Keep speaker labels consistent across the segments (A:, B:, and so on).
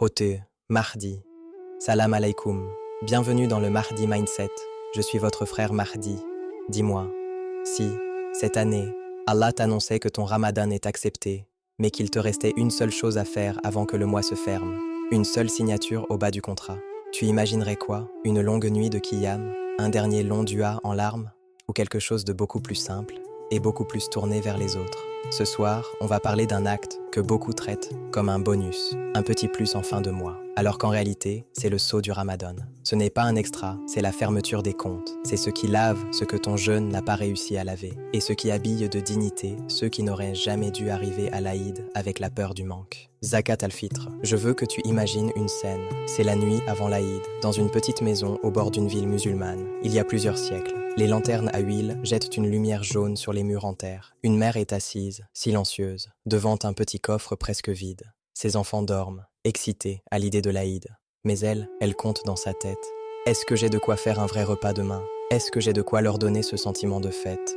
A: Hote, Mahdi. Salam alaikum. Bienvenue dans le Mahdi Mindset. Je suis votre frère Mahdi. Dis-moi, si, cette année, Allah t'annonçait que ton Ramadan est accepté, mais qu'il te restait une seule chose à faire avant que le mois se ferme, une seule signature au bas du contrat, tu imaginerais quoi? Une longue nuit de Qiyam, un dernier long dua en larmes, ou quelque chose de beaucoup plus simple et beaucoup plus tourné vers les autres? Ce soir, on va parler d'un acte que beaucoup traitent comme un bonus, un petit plus en fin de mois, alors qu'en réalité, c'est le sceau du Ramadan. Ce n'est pas un extra, c'est la fermeture des comptes. C'est ce qui lave ce que ton jeûne n'a pas réussi à laver, et ce qui habille de dignité ceux qui n'auraient jamais dû arriver à l'Aïd avec la peur du manque. Zakat al-Fitr. Je veux que tu imagines une scène. C'est la nuit avant l'Aïd, dans une petite maison au bord d'une ville musulmane, il y a plusieurs siècles. Les lanternes à huile jettent une lumière jaune sur les murs en terre. Une mère est assise, silencieuse, devant un petit coffre presque vide. Ses enfants dorment, excités à l'idée de l'Aïd. Mais elle compte dans sa tête. Est-ce que j'ai de quoi faire un vrai repas demain? Est-ce que j'ai de quoi leur donner ce sentiment de fête?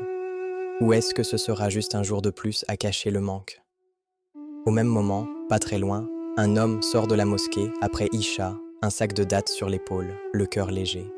A: Ou est-ce que ce sera juste un jour de plus à cacher le manque? Au même moment, pas très loin, un homme sort de la mosquée après Isha, un sac de dattes sur l'épaule, le cœur léger.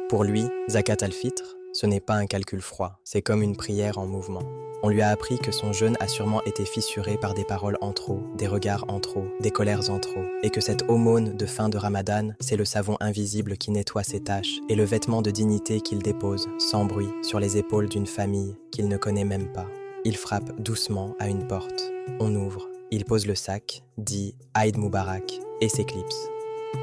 A: Pour lui, Zakat al-Fitr, ce n'est pas un calcul froid, c'est comme une prière en mouvement. On lui a appris que son jeûne a sûrement été fissuré par des paroles en trop, des regards en trop, des colères en trop, et que cette aumône de fin de Ramadan, c'est le savon invisible qui nettoie ses taches et le vêtement de dignité qu'il dépose, sans bruit, sur les épaules d'une famille qu'il ne connaît même pas. Il frappe doucement à une porte. On ouvre. Il pose le sac, dit Aïd Moubarak, et s'éclipse.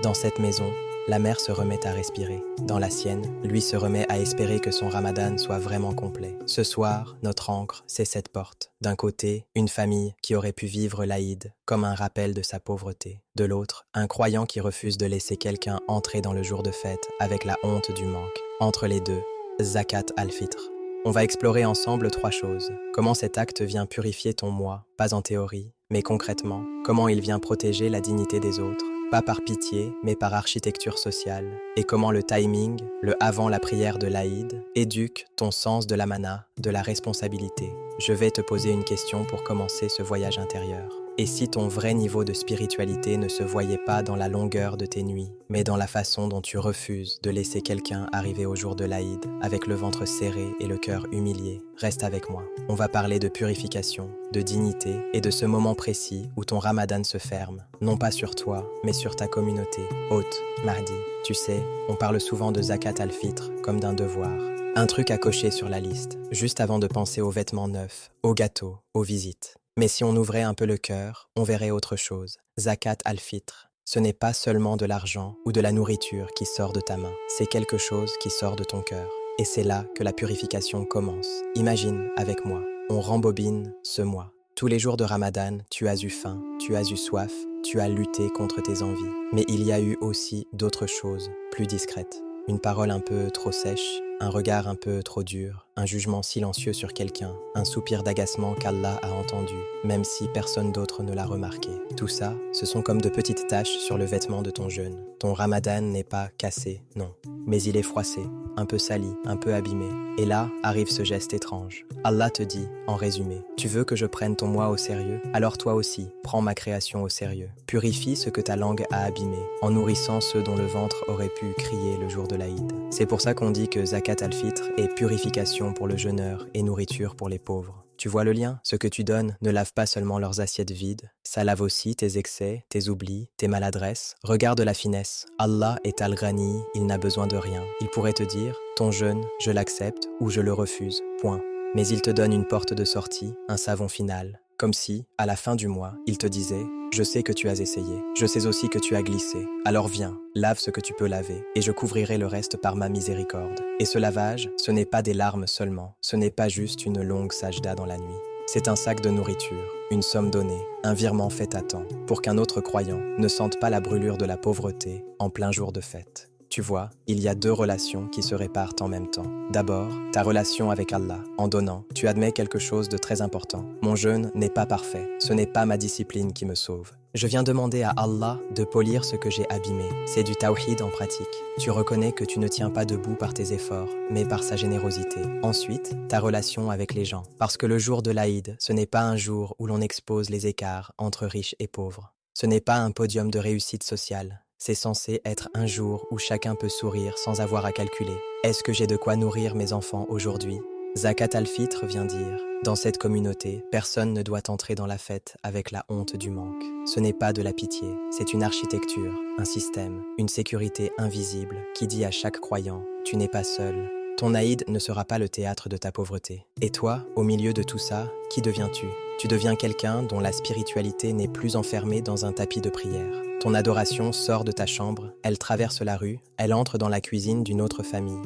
A: Dans cette maison, la mère se remet à respirer. Dans la sienne, lui se remet à espérer que son Ramadan soit vraiment complet. Ce soir, notre ancre, c'est cette porte. D'un côté, une famille qui aurait pu vivre l'Aïd comme un rappel de sa pauvreté. De l'autre, un croyant qui refuse de laisser quelqu'un entrer dans le jour de fête avec la honte du manque. Entre les deux, Zakat al-Fitr. On va explorer ensemble 3 choses. Comment cet acte vient purifier ton moi, pas en théorie, mais concrètement. Comment il vient protéger la dignité des autres, pas par pitié, mais par architecture sociale. Et comment le timing, le avant la prière de l'Aïd, éduque ton sens de la mana, de la responsabilité. Je vais te poser une question pour commencer ce voyage intérieur. Et si ton vrai niveau de spiritualité ne se voyait pas dans la longueur de tes nuits, mais dans la façon dont tu refuses de laisser quelqu'un arriver au jour de l'Aïd, avec le ventre serré et le cœur humilié, reste avec moi. On va parler de purification, de dignité et de ce moment précis où ton Ramadan se ferme, non pas sur toi, mais sur ta communauté. Hôte, Mahdi, tu sais, on parle souvent de Zakat al-Fitr comme d'un devoir. Un truc à cocher sur la liste, juste avant de penser aux vêtements neufs, aux gâteaux, aux visites. Mais si on ouvrait un peu le cœur, on verrait autre chose. Zakat al-Fitr, ce n'est pas seulement de l'argent ou de la nourriture qui sort de ta main, c'est quelque chose qui sort de ton cœur. Et c'est là que la purification commence. Imagine avec moi, on rembobine ce mois. Tous les jours de Ramadan, tu as eu faim, tu as eu soif, tu as lutté contre tes envies. Mais il y a eu aussi d'autres choses, plus discrètes. Une parole un peu trop sèche, un regard un peu trop dur, un jugement silencieux sur quelqu'un, un soupir d'agacement qu'Allah a entendu, même si personne d'autre ne l'a remarqué. Tout ça, ce sont comme de petites taches sur le vêtement de ton jeûne. Ton Ramadan n'est pas cassé, non, mais il est froissé, un peu sali, un peu abîmé. Et là arrive ce geste étrange. Allah te dit, en résumé, tu veux que je prenne ton moi au sérieux? Alors toi aussi, prends ma création au sérieux. Purifie ce que ta langue a abîmé, en nourrissant ceux dont le ventre aurait pu crier le jour de l'Aïd. C'est pour ça qu'on dit que Zakat al-Fitr est purification pour le jeûneur et nourriture pour les pauvres. Tu vois le lien? Ce que tu donnes ne lave pas seulement leurs assiettes vides, ça lave aussi tes excès, tes oublis, tes maladresses. Regarde la finesse. Allah est Al-Ghani, il n'a besoin de rien. Il pourrait te dire, ton jeûne, je l'accepte ou je le refuse, point. Mais il te donne une porte de sortie, un savon final. Comme si, à la fin du mois, il te disait « Je sais que tu as essayé, je sais aussi que tu as glissé, alors viens, lave ce que tu peux laver, et je couvrirai le reste par ma miséricorde. » Et ce lavage, ce n'est pas des larmes seulement, ce n'est pas juste une longue sajda dans la nuit. C'est un sac de nourriture, une somme donnée, un virement fait à temps, pour qu'un autre croyant ne sente pas la brûlure de la pauvreté en plein jour de fête. Tu vois, il y a 2 relations qui se réparent en même temps. D'abord, ta relation avec Allah. En donnant, tu admets quelque chose de très important. Mon jeûne n'est pas parfait. Ce n'est pas ma discipline qui me sauve. Je viens demander à Allah de polir ce que j'ai abîmé. C'est du tawhid en pratique. Tu reconnais que tu ne tiens pas debout par tes efforts, mais par sa générosité. Ensuite, ta relation avec les gens. Parce que le jour de l'Aïd, ce n'est pas un jour où l'on expose les écarts entre riches et pauvres. Ce n'est pas un podium de réussite sociale. C'est censé être un jour où chacun peut sourire sans avoir à calculer. Est-ce que j'ai de quoi nourrir mes enfants aujourd'hui? Zakat al-Fitr vient dire, dans cette communauté, personne ne doit entrer dans la fête avec la honte du manque. Ce n'est pas de la pitié, c'est une architecture, un système, une sécurité invisible qui dit à chaque croyant, tu n'es pas seul. Ton Aïd ne sera pas le théâtre de ta pauvreté. Et toi, au milieu de tout ça, qui deviens-tu? Tu deviens quelqu'un dont la spiritualité n'est plus enfermée dans un tapis de prière. Ton adoration sort de ta chambre, elle traverse la rue, elle entre dans la cuisine d'une autre famille.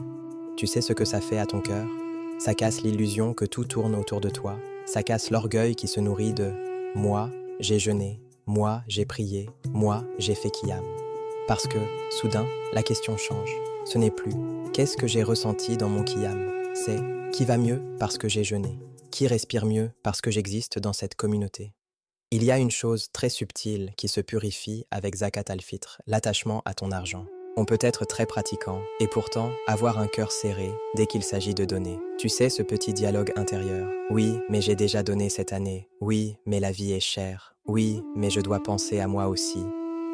A: Tu sais ce que ça fait à ton cœur? Ça casse l'illusion que tout tourne autour de toi. Ça casse l'orgueil qui se nourrit de « moi, j'ai jeûné, moi, j'ai prié, moi, j'ai fait qiyam ». Parce que, soudain, la question change. Ce n'est plus « qu'est-ce que j'ai ressenti dans mon qiyam ?» C'est « qui va mieux parce que j'ai jeûné ?» Qui respire mieux parce que j'existe dans cette communauté? Il y a une chose très subtile qui se purifie avec Zakat al-Fitr, l'attachement à ton argent. On peut être très pratiquant et pourtant avoir un cœur serré dès qu'il s'agit de donner. Tu sais ce petit dialogue intérieur. Oui, mais j'ai déjà donné cette année. Oui, mais la vie est chère. Oui, mais je dois penser à moi aussi.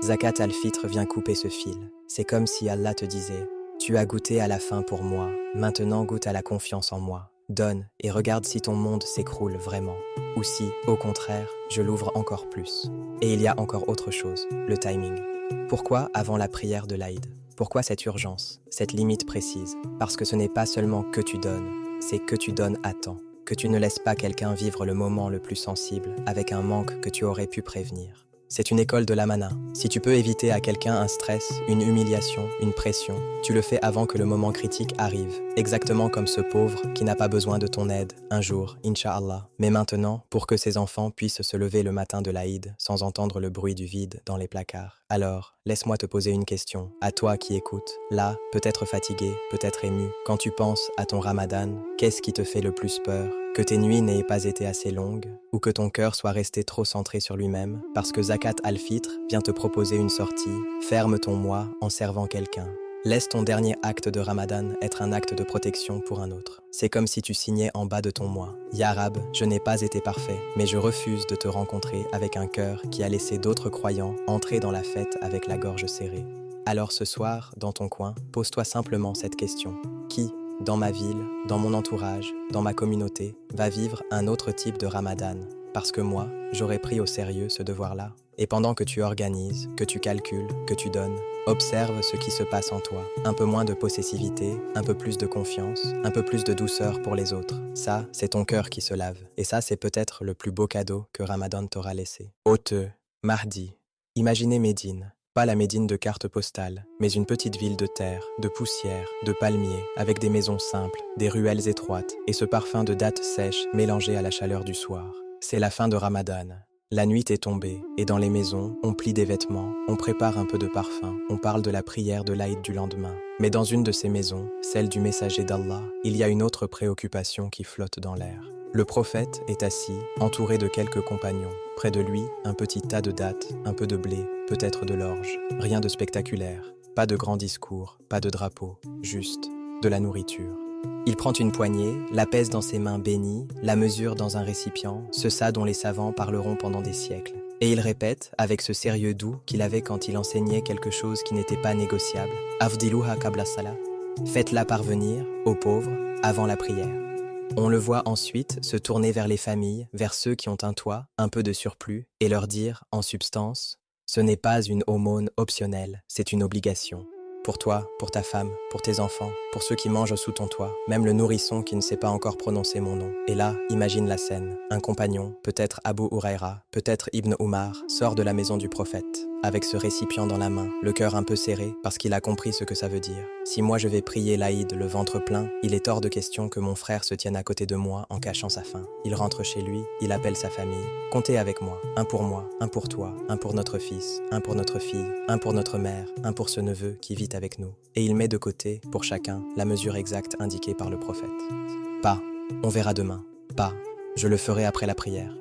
A: Zakat al-Fitr vient couper ce fil. C'est comme si Allah te disait « Tu as goûté à la faim pour moi, maintenant goûte à la confiance en moi. Donne et regarde si ton monde s'écroule vraiment. Ou si, au contraire, je l'ouvre encore plus. » Et il y a encore autre chose, le timing. Pourquoi avant la prière de l'Aïd? Pourquoi cette urgence, cette limite précise? Parce que ce n'est pas seulement que tu donnes, c'est que tu donnes à temps. Que tu ne laisses pas quelqu'un vivre le moment le plus sensible avec un manque que tu aurais pu prévenir. C'est une école de l'amana. Si tu peux éviter à quelqu'un un stress, une humiliation, une pression, tu le fais avant que le moment critique arrive. Exactement comme ce pauvre qui n'a pas besoin de ton aide, un jour, Inch'Allah. Mais maintenant, pour que ses enfants puissent se lever le matin de l'Aïd sans entendre le bruit du vide dans les placards. Alors, laisse-moi te poser une question. À toi qui écoutes, là, peut-être fatigué, peut-être ému. Quand tu penses à ton Ramadan, qu'est-ce qui te fait le plus peur? Que tes nuits n'aient pas été assez longues, ou que ton cœur soit resté trop centré sur lui-même, parce que Zakat al-Fitr vient te proposer une sortie. Ferme ton moi en servant quelqu'un. Laisse ton dernier acte de Ramadan être un acte de protection pour un autre. C'est comme si tu signais en bas de ton moi. Ya Rab, je n'ai pas été parfait, mais je refuse de te rencontrer avec un cœur qui a laissé d'autres croyants entrer dans la fête avec la gorge serrée. Alors ce soir, dans ton coin, pose-toi simplement cette question. Qui, dans ma ville, dans mon entourage, dans ma communauté, va vivre un autre type de Ramadan? Parce que moi, j'aurais pris au sérieux ce devoir-là. Et pendant que tu organises, que tu calcules, que tu donnes, observe ce qui se passe en toi. Un peu moins de possessivité, un peu plus de confiance, un peu plus de douceur pour les autres. Ça, c'est ton cœur qui se lave. Et ça, c'est peut-être le plus beau cadeau que Ramadan t'aura laissé. Oteux, mardi. Imaginez Médine. Pas la Médine de carte postale, mais une petite ville de terre, de poussière, de palmiers, avec des maisons simples, des ruelles étroites, et ce parfum de dattes sèches mélangé à la chaleur du soir. C'est la fin de Ramadan. La nuit est tombée, et dans les maisons, on plie des vêtements, on prépare un peu de parfum, on parle de la prière de l'Aïd du lendemain. Mais dans une de ces maisons, celle du messager d'Allah, il y a une autre préoccupation qui flotte dans l'air. Le prophète est assis, entouré de quelques compagnons. Près de lui, un petit tas de dattes, un peu de blé, peut-être de l'orge. Rien de spectaculaire, pas de grands discours, pas de drapeau, juste de la nourriture. Il prend une poignée, la pèse dans ses mains bénies, la mesure dans un récipient, ça dont les savants parleront pendant des siècles. Et il répète, avec ce sérieux doux qu'il avait quand il enseignait quelque chose qui n'était pas négociable, « Afdiluha qabla salah » faites-la parvenir aux pauvres avant la prière. On le voit ensuite se tourner vers les familles, vers ceux qui ont un toit, un peu de surplus, et leur dire, en substance, « Ce n'est pas une aumône optionnelle, c'est une obligation. » Pour toi, pour ta femme, pour tes enfants, pour ceux qui mangent sous ton toit, même le nourrisson qui ne sait pas encore prononcer mon nom. Et là, imagine la scène. Un compagnon, peut-être Abu Huraira, peut-être Ibn Umar, sort de la maison du prophète, avec ce récipient dans la main, le cœur un peu serré, parce qu'il a compris ce que ça veut dire. Si moi je vais prier l'Aïd le ventre plein, il est hors de question que mon frère se tienne à côté de moi en cachant sa faim. Il rentre chez lui, il appelle sa famille. Comptez avec moi, un pour moi, un pour toi, un pour notre fils, un pour notre fille, un pour notre mère, un pour ce neveu qui vit avec nous. Et il met de côté, pour chacun, la mesure exacte indiquée par le prophète. Pas, on verra demain. Pas, je le ferai après la prière.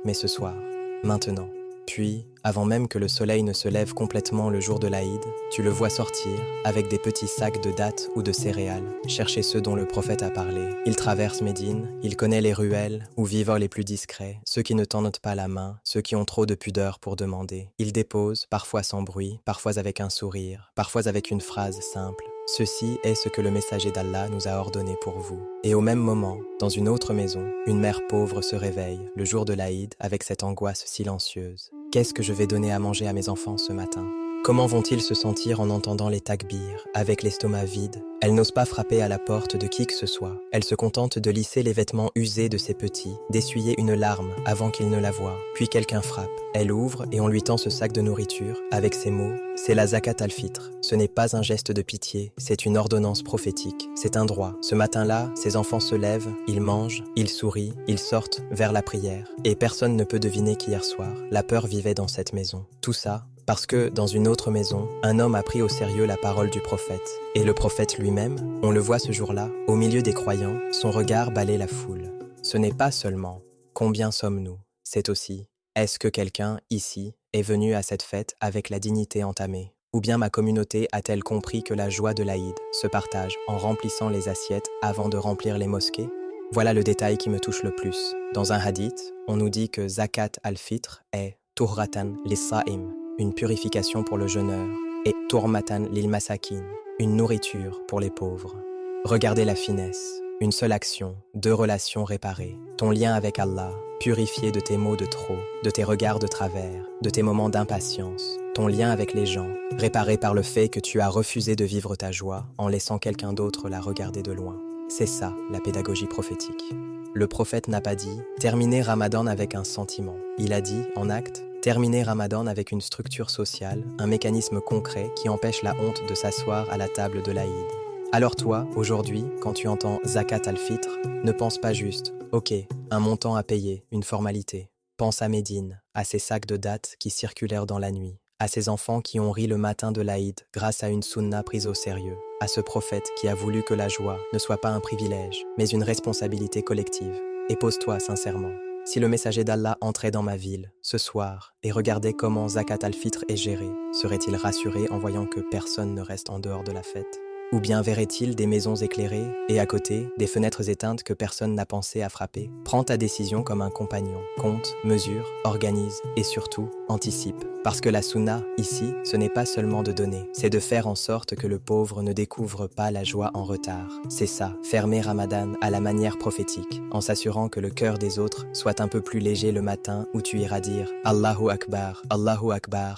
A: Mais ce soir, maintenant. Puis, avant même que le soleil ne se lève complètement le jour de l'Aïd, tu le vois sortir, avec des petits sacs de dattes ou de céréales, chercher ceux dont le prophète a parlé. Il traverse Médine, il connaît les ruelles où vivent les plus discrets, ceux qui ne tendent pas la main, ceux qui ont trop de pudeur pour demander. Il dépose, parfois sans bruit, parfois avec un sourire, parfois avec une phrase simple. Ceci est ce que le messager d'Allah nous a ordonné pour vous. Et au même moment, dans une autre maison, une mère pauvre se réveille, le jour de l'Aïd, avec cette angoisse silencieuse. Qu'est-ce que je vais donner à manger à mes enfants ce matin? Comment vont-ils se sentir en entendant les takbirs, avec l'estomac vide? Elle n'ose pas frapper à la porte de qui que ce soit. Elle se contente de lisser les vêtements usés de ses petits, d'essuyer une larme avant qu'ils ne la voient. Puis quelqu'un frappe. Elle ouvre et on lui tend ce sac de nourriture, avec ces mots « C'est la zakat al-fitr. Ce n'est pas un geste de pitié, c'est une ordonnance prophétique. C'est un droit. Ce matin-là, ces enfants se lèvent, ils mangent, ils sourient, ils sortent vers la prière. Et personne ne peut deviner qu'hier soir, la peur vivait dans cette maison. Tout ça, parce que, dans une autre maison, un homme a pris au sérieux la parole du prophète. Et le prophète lui-même, on le voit ce jour-là, au milieu des croyants, son regard balaie la foule. Ce n'est pas seulement « Combien sommes-nous ?» C'est aussi « Est-ce que quelqu'un, ici, est venu à cette fête avec la dignité entamée ? Ou bien ma communauté a-t-elle compris que la joie de l'Aïd se partage en remplissant les assiettes avant de remplir les mosquées ?» Voilà le détail qui me touche le plus. Dans un hadith, on nous dit que Zakat al-Fitr est « Turratan lis-sa'im », une purification pour le jeûneur, et Tourmatan lil masakin, une nourriture pour les pauvres. Regardez la finesse, une seule action, deux relations réparées, ton lien avec Allah, purifié de tes mots de trop, de tes regards de travers, de tes moments d'impatience, ton lien avec les gens, réparé par le fait que tu as refusé de vivre ta joie en laissant quelqu'un d'autre la regarder de loin. C'est ça, la pédagogie prophétique. Le prophète n'a pas dit « terminer Ramadan avec un sentiment ». Il a dit, en acte, terminer Ramadan avec une structure sociale, un mécanisme concret qui empêche la honte de s'asseoir à la table de l'Aïd. Alors toi, aujourd'hui, quand tu entends Zakat al-Fitr, ne pense pas juste « ok, un montant à payer, une formalité ». Pense à Médine, à ces sacs de dattes qui circulèrent dans la nuit, à ces enfants qui ont ri le matin de l'Aïd grâce à une sunna prise au sérieux, à ce prophète qui a voulu que la joie ne soit pas un privilège, mais une responsabilité collective. Et pose-toi sincèrement. Si le messager d'Allah entrait dans ma ville, ce soir, et regardait comment Zakat al-Fitr est géré, serait-il rassuré en voyant que personne ne reste en dehors de la fête? Ou bien verrait-il des maisons éclairées, et à côté, des fenêtres éteintes que personne n'a pensé à frapper? Prends ta décision comme un compagnon. Compte, mesure, organise, et surtout, anticipe. Parce que la sunna, ici, ce n'est pas seulement de donner, c'est de faire en sorte que le pauvre ne découvre pas la joie en retard. C'est ça, fermer Ramadan à la manière prophétique, en s'assurant que le cœur des autres soit un peu plus léger le matin où tu iras dire « Allahu Akbar,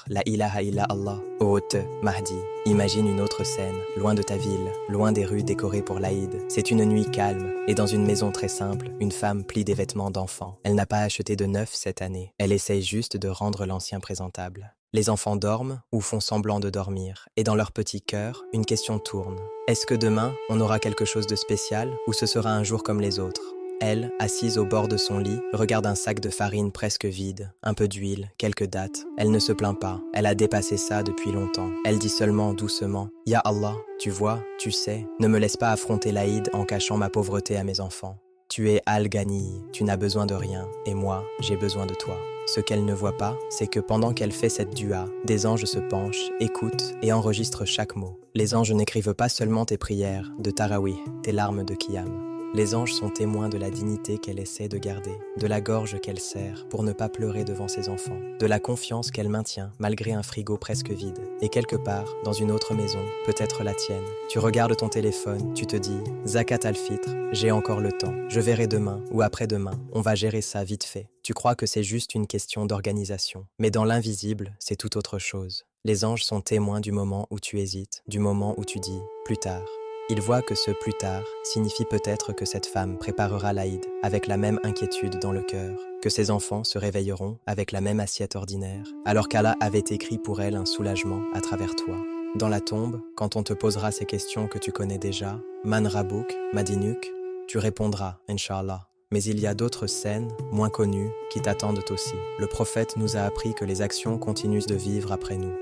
A: la ilaha illa Allah ». Hôte, Mahdi, imagine une autre scène, loin de ta ville, loin des rues décorées pour l'Aïd. C'est une nuit calme, et dans une maison très simple, une femme plie des vêtements d'enfant. Elle n'a pas acheté de neuf cette année, elle essaye juste de rendre l'ancien présentable. Les enfants dorment ou font semblant de dormir, et dans leur petit cœur, une question tourne. Est-ce que demain, on aura quelque chose de spécial, ou ce sera un jour comme les autres ? Elle, assise au bord de son lit, regarde un sac de farine presque vide, un peu d'huile, quelques dattes. Elle ne se plaint pas, elle a dépassé ça depuis longtemps. Elle dit seulement doucement « Ya Allah, tu vois, tu sais, ne me laisse pas affronter l'Aïd en cachant ma pauvreté à mes enfants. Tu es Al-Ghani, tu n'as besoin de rien, et moi, j'ai besoin de toi. » Ce qu'elle ne voit pas, c'est que pendant qu'elle fait cette dua, des anges se penchent, écoutent et enregistrent chaque mot. Les anges n'écrivent pas seulement tes prières, de Tarawih, tes larmes de Qiyam. Les anges sont témoins de la dignité qu'elle essaie de garder, de la gorge qu'elle serre pour ne pas pleurer devant ses enfants, de la confiance qu'elle maintient malgré un frigo presque vide. Et quelque part, dans une autre maison, peut-être la tienne, tu regardes ton téléphone, tu te dis « Zakat al-Fitr, j'ai encore le temps, je verrai demain ou après-demain, on va gérer ça vite fait ». Tu crois que c'est juste une question d'organisation, mais dans l'invisible, c'est tout autre chose. Les anges sont témoins du moment où tu hésites, du moment où tu dis « plus tard ». Ils voient que ce « plus tard » signifie peut-être que cette femme préparera l'Aïd avec la même inquiétude dans le cœur, que ses enfants se réveilleront avec la même assiette ordinaire, alors qu'Allah avait écrit pour elle un soulagement à travers toi. Dans la tombe, quand on te posera ces questions que tu connais déjà, Man Rabouk, Madinuk, tu répondras, Inch'Allah. Mais il y a d'autres scènes, moins connues, qui t'attendent aussi. Le prophète nous a appris que les actions continuent de vivre après nous.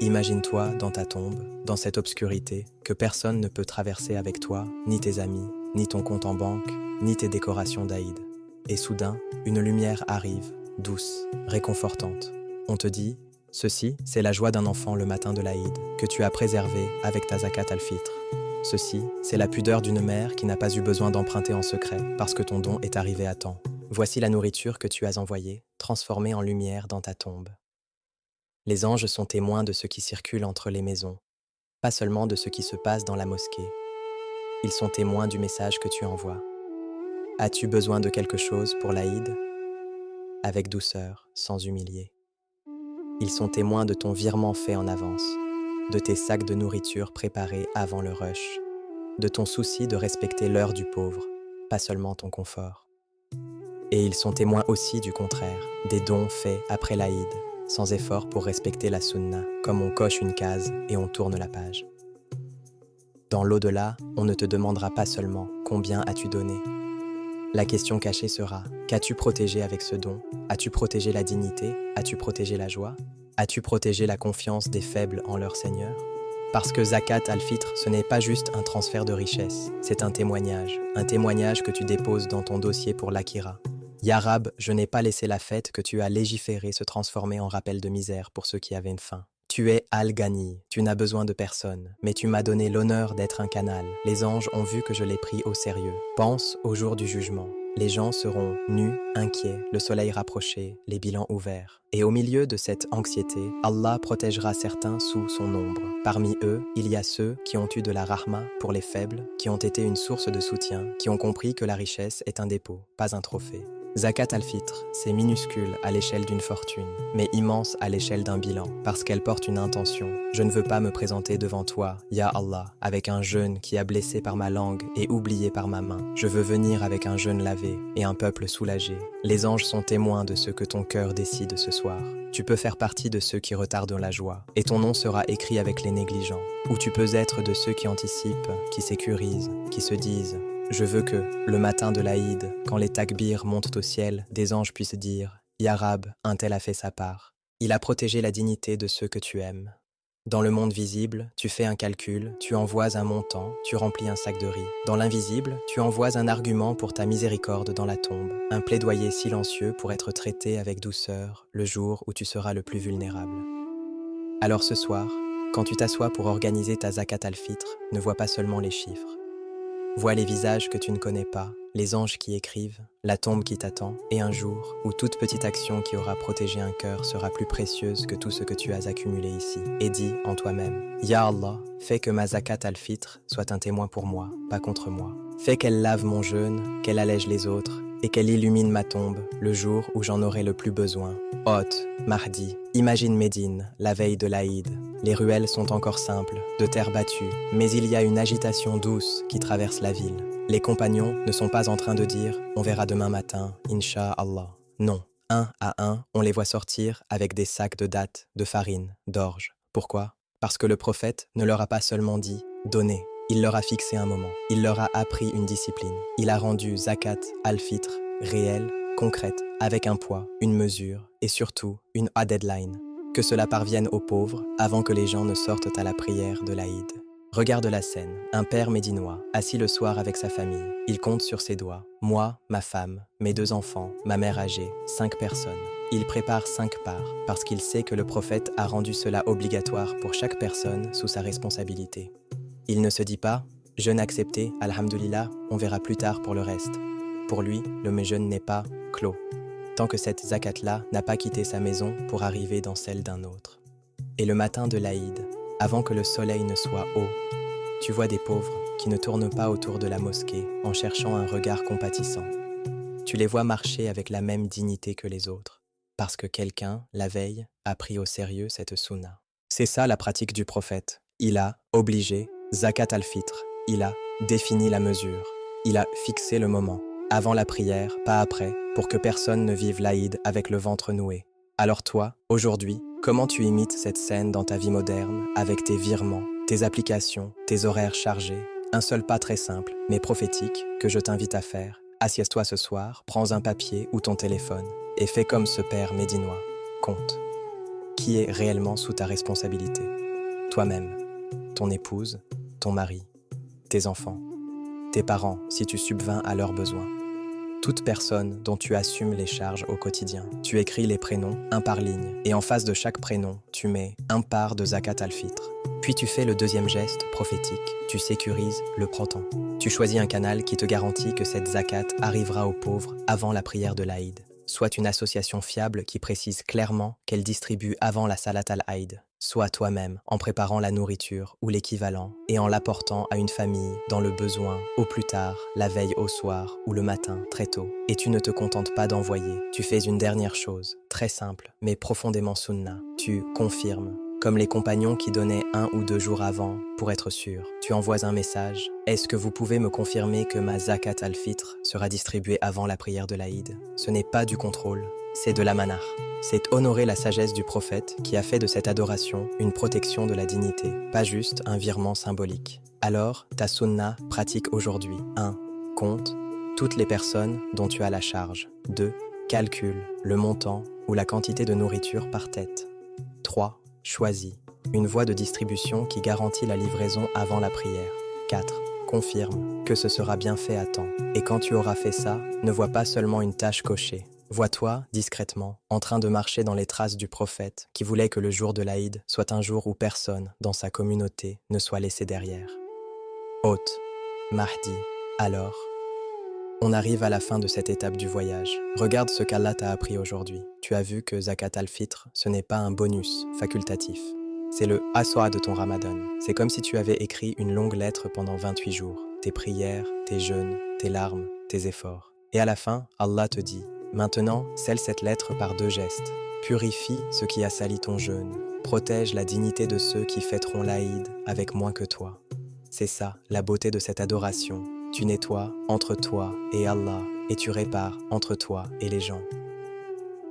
A: Imagine-toi dans ta tombe, dans cette obscurité, que personne ne peut traverser avec toi, ni tes amis, ni ton compte en banque, ni tes décorations d'Aïd. Et soudain, une lumière arrive, douce, réconfortante. On te dit, ceci, c'est la joie d'un enfant le matin de l'Aïd, que tu as préservé avec ta zakat al-fitr. Ceci, c'est la pudeur d'une mère qui n'a pas eu besoin d'emprunter en secret, parce que ton don est arrivé à temps. Voici la nourriture que tu as envoyée, transformée en lumière dans ta tombe. Les anges sont témoins de ce qui circule entre les maisons, pas seulement de ce qui se passe dans la mosquée. Ils sont témoins du message que tu envoies. As-tu besoin de quelque chose pour l'Aïd? Avec douceur, sans humilier. Ils sont témoins de ton virement fait en avance, de tes sacs de nourriture préparés avant le rush, de ton souci de respecter l'heure du pauvre, pas seulement ton confort. Et ils sont témoins aussi du contraire, des dons faits après l'Aïd, sans effort pour respecter la sunna, comme on coche une case et on tourne la page. Dans l'au-delà, on ne te demandera pas seulement combien as-tu donné. La question cachée sera, qu'as-tu protégé avec ce don? As-tu protégé la dignité? As-tu protégé la joie? As-tu protégé la confiance des faibles en leur Seigneur? Parce que Zakat al-Fitr, ce n'est pas juste un transfert de richesse, c'est un témoignage que tu déposes dans ton dossier pour l'Akhira. Ya Rab, je n'ai pas laissé la fête que tu as légiférée se transformer en rappel de misère pour ceux qui avaient une faim. Tu es Al-Ghani, tu n'as besoin de personne, mais tu m'as donné l'honneur d'être un canal. Les anges ont vu que je l'ai pris au sérieux. Pense au jour du jugement. Les gens seront nus, inquiets, le soleil rapproché, les bilans ouverts. Et au milieu de cette anxiété, Allah protégera certains sous son ombre. Parmi eux, il y a ceux qui ont eu de la rahma pour les faibles, qui ont été une source de soutien, qui ont compris que la richesse est un dépôt, pas un trophée. Zakat al-Fitr, c'est minuscule à l'échelle d'une fortune, mais immense à l'échelle d'un bilan, parce qu'elle porte une intention. Je ne veux pas me présenter devant toi, Ya Allah, avec un jeûne qui a blessé par ma langue et oublié par ma main. Je veux venir avec un jeûne lavé et un peuple soulagé. Les anges sont témoins de ce que ton cœur décide ce soir. Tu peux faire partie de ceux qui retardent la joie, et ton nom sera écrit avec les négligents. Ou tu peux être de ceux qui anticipent, qui sécurisent, qui se disent: je veux que, le matin de l'Aïd, quand les takbirs montent au ciel, des anges puissent dire « Ya Rab, un tel a fait sa part. Il a protégé la dignité de ceux que tu aimes. » Dans le monde visible, tu fais un calcul, tu envoies un montant, tu remplis un sac de riz. Dans l'invisible, tu envoies un argument pour ta miséricorde dans la tombe, un plaidoyer silencieux pour être traité avec douceur le jour où tu seras le plus vulnérable. Alors ce soir, quand tu t'assois pour organiser ta zakat al-fitr, ne vois pas seulement les chiffres. Vois les visages que tu ne connais pas, les anges qui écrivent, la tombe qui t'attend, et un jour où toute petite action qui aura protégé un cœur sera plus précieuse que tout ce que tu as accumulé ici. Et dis en toi-même: Ya Allah, fais que ma zakat al-fitr soit un témoin pour moi, pas contre moi. Fais qu'elle lave mon jeûne, qu'elle allège les autres, et qu'elle illumine ma tombe le jour où j'en aurai le plus besoin. Hôte, mardi, imagine Médine, la veille de l'Aïd. Les ruelles sont encore simples, de terre battue, mais il y a une agitation douce qui traverse la ville. Les compagnons ne sont pas en train de dire « on verra demain matin, Inch'Allah ». Non, un à un, on les voit sortir avec des sacs de dattes, de farine, d'orge. Pourquoi? Parce que le prophète ne leur a pas seulement dit « donnez ». Il leur a fixé un moment, il leur a appris une discipline. Il a rendu zakat al-fitr réelle, concrète, avec un poids, une mesure et surtout une deadline. Que cela parvienne aux pauvres avant que les gens ne sortent à la prière de l'Aïd. Regarde la scène, un père médinois, assis le soir avec sa famille. Il compte sur ses doigts. Moi, ma femme, mes 2 enfants, ma mère âgée, 5 personnes. Il prépare 5 parts parce qu'il sait que le prophète a rendu cela obligatoire pour chaque personne sous sa responsabilité. Il ne se dit pas « jeûne accepté, alhamdoulilah, on verra plus tard pour le reste ». Pour lui, le jeûne n'est pas clos, tant que cette zakat-là n'a pas quitté sa maison pour arriver dans celle d'un autre. Et le matin de l'Aïd, avant que le soleil ne soit haut, tu vois des pauvres qui ne tournent pas autour de la mosquée en cherchant un regard compatissant. Tu les vois marcher avec la même dignité que les autres, parce que quelqu'un, la veille, a pris au sérieux cette sunna. C'est ça la pratique du prophète. Il a obligé zakat al-fitr, il a défini la mesure, il a fixé le moment, avant la prière, pas après, pour que personne ne vive l'Aïd avec le ventre noué. Alors toi, aujourd'hui, comment tu imites cette scène dans ta vie moderne, avec tes virements, tes applications, tes horaires chargés? Un seul pas très simple, mais prophétique, que je t'invite à faire. Assieds-toi ce soir, prends un papier ou ton téléphone, et fais comme ce père médinois. Compte. Qui est réellement sous ta responsabilité? Toi-même, ton épouse, ton mari, tes enfants, tes parents si tu subvins à leurs besoins. toute personne dont tu assumes les charges au quotidien. Tu écris les prénoms un par ligne et en face de chaque prénom, tu mets un par de zakat al-fitr. Puis tu fais le deuxième geste prophétique, tu sécurises le printemps. Tu choisis un canal qui te garantit que cette zakat arrivera aux pauvres avant la prière de l'Aïd, soit une association fiable qui précise clairement qu'elle distribue avant la salat al-Aïd, soit toi-même en préparant la nourriture ou l'équivalent et en l'apportant à une famille dans le besoin au plus tard, la veille au soir ou le matin très tôt. Et tu ne te contentes pas d'envoyer, tu fais une dernière chose, très simple mais profondément sunna, tu confirmes. Comme les compagnons qui donnaient 1 ou 2 jours avant, pour être sûr. Tu envoies un message. Est-ce que vous pouvez me confirmer que ma zakat al-fitr sera distribuée avant la prière de l'Aïd? Ce n'est pas du contrôle, c'est de la manar. C'est honorer la sagesse du prophète qui a fait de cette adoration une protection de la dignité, pas juste un virement symbolique. Alors, ta sunna pratique aujourd'hui. 1. Compte toutes les personnes dont tu as la charge. 2. Calcule le montant ou la quantité de nourriture par tête. 3. Choisis une voie de distribution qui garantit la livraison avant la prière. 4. Confirme que ce sera bien fait à temps. Et quand tu auras fait ça, ne vois pas seulement une tâche cochée. Vois-toi, discrètement, en train de marcher dans les traces du prophète qui voulait que le jour de l'Aïd soit un jour où personne, dans sa communauté, ne soit laissé derrière. Hôte, Mahdi, alors, on arrive à la fin de cette étape du voyage. Regarde ce qu'Allah t'a appris aujourd'hui. Tu as vu que Zakat al-Fitr, ce n'est pas un bonus facultatif. C'est le aswa de ton Ramadan. C'est comme si tu avais écrit une longue lettre pendant 28 jours. Tes prières, tes jeûnes, tes larmes, tes efforts. Et à la fin, Allah te dit, maintenant, scelle cette lettre par 2 gestes. Purifie ce qui a sali ton jeûne. Protège la dignité de ceux qui fêteront l'Aïd avec moins que toi. C'est ça, la beauté de cette adoration. Tu nettoies entre toi et Allah et tu répares entre toi et les gens.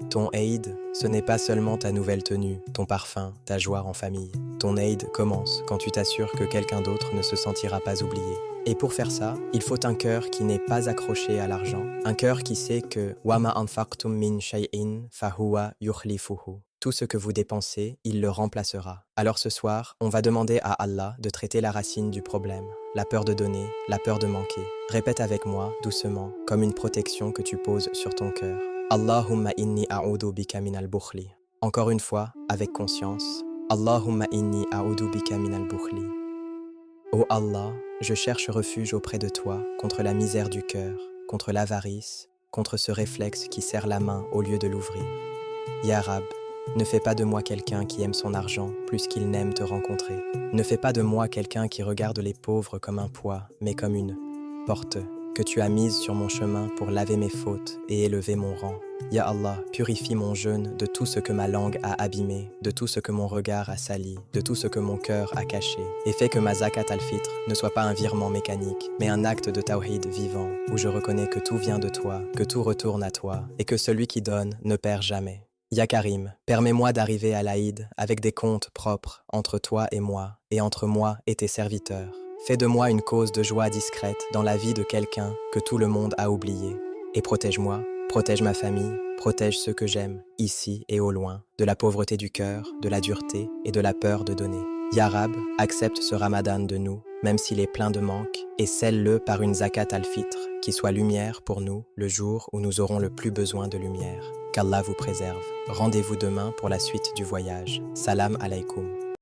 A: Ton Aïd, ce n'est pas seulement ta nouvelle tenue, ton parfum, ta joie en famille. Ton Aïd commence quand tu t'assures que quelqu'un d'autre ne se sentira pas oublié. Et pour faire ça, il faut un cœur qui n'est pas accroché à l'argent. Un cœur qui sait que « Wama anfaqtum min shay'in fahuwa yukhlifuhu ». Tout ce que vous dépensez, il le remplacera. Alors ce soir, on va demander à Allah de traiter la racine du problème, la peur de donner, la peur de manquer. Répète avec moi, doucement, comme une protection que tu poses sur ton cœur. Allahumma inni a'udhu bika minal bukhli. Encore une fois, avec conscience. Allahumma inni a'udhu bika minal bukhli. Ô Allah, je cherche refuge auprès de toi contre la misère du cœur, contre l'avarice, contre ce réflexe qui serre la main au lieu de l'ouvrir. Ya Rab, ne fais pas de moi quelqu'un qui aime son argent plus qu'il n'aime te rencontrer. Ne fais pas de moi quelqu'un qui regarde les pauvres comme un poids, mais comme une porte que tu as mise sur mon chemin pour laver mes fautes et élever mon rang. Ya Allah, purifie mon jeûne de tout ce que ma langue a abîmé, de tout ce que mon regard a sali, de tout ce que mon cœur a caché, et fais que ma zakat al-fitr ne soit pas un virement mécanique, mais un acte de tawhid vivant, où je reconnais que tout vient de toi, que tout retourne à toi, et que celui qui donne ne perd jamais. Ya Karim, permets-moi d'arriver à l'Aïd avec des comptes propres entre toi et entre moi et tes serviteurs. Fais de moi une cause de joie discrète dans la vie de quelqu'un que tout le monde a oublié. Et protège-moi, protège ma famille, protège ceux que j'aime, ici et au loin, de la pauvreté du cœur, de la dureté et de la peur de donner. Ya Rab, accepte ce Ramadan de nous, même s'il est plein de manques, et scelle-le par une zakat al-fitr qui soit lumière pour nous le jour où nous aurons le plus besoin de lumière. Qu'Allah vous préserve. Rendez-vous demain pour la suite du voyage. Salam alaikum.